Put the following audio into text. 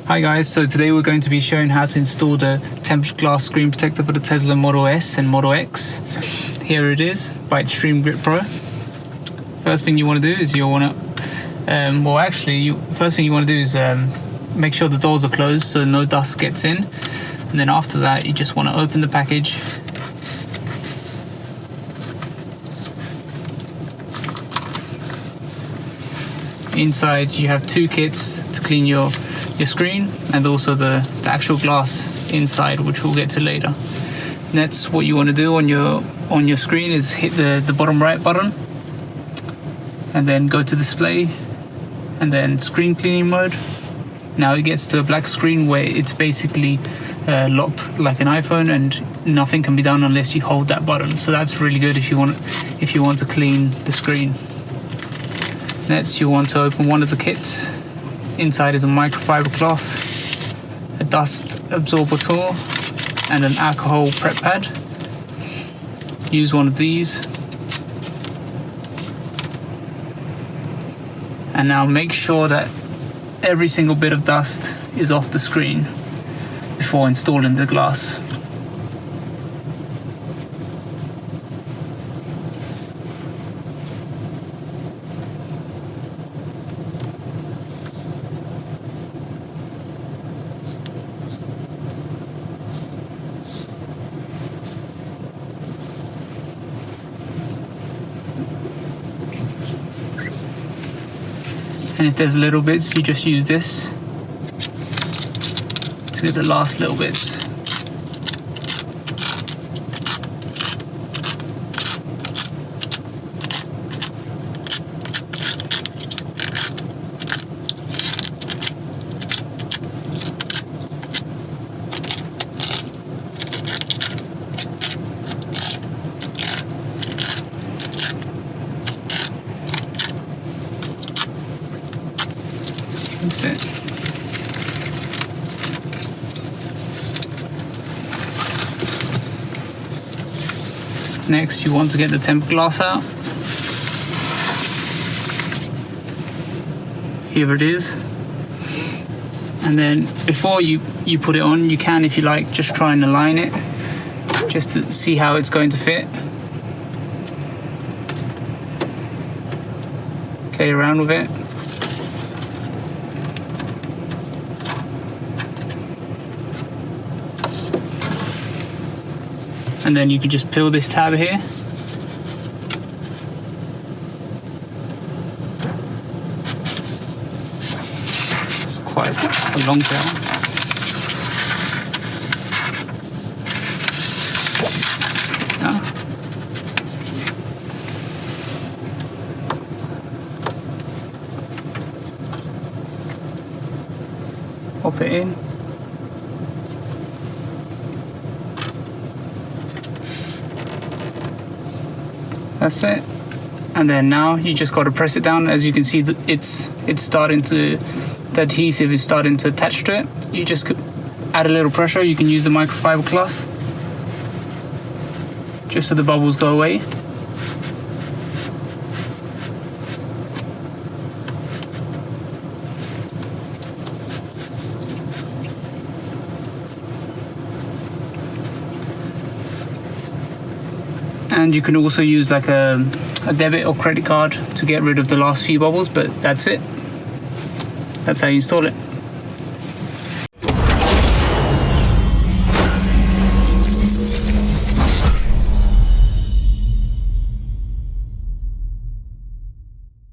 Hi guys, so today we're going to be showing how to install the tempered glass screen protector for the Tesla Model S and Model X. Here it is by ExtremeGripPro. First thing you want to do is first thing you want to do is make sure the doors are closed so no dust gets in. And then after that, you just want to open the package. Inside you have two kits to clean your screen and also the actual glass inside, which we'll get to later. Next, what you want to do on your screen is hit the bottom right button and then go to display and then screen cleaning mode. Now it gets to a black screen where it's basically locked like an iPhone and nothing can be done unless you hold that button. So that's really good if you want to clean the screen. Next, you want to open one of the kits. Inside is a microfiber cloth, a dust absorber tool, and an alcohol prep pad. Use one of these. And now make sure that every single bit of dust is off the screen before installing the glass. And if there's little bits, you just use this to get the last little bits. That's it. Next, you want to get the tempered glass out. Here it is. And then before you put it on, you can, if you like, just try and align it just to see how it's going to fit. Play around with it. And then you can just peel this tab here. It's quite a long tail. Pop it in. That's it. And then now you just got to press it down. As you can see, the adhesive is starting to attach to it. You just add a little pressure. You can use the microfiber cloth just so the bubbles go away. And you can also use like a debit or credit card to get rid of the last few bubbles, but that's it. That's how you install it.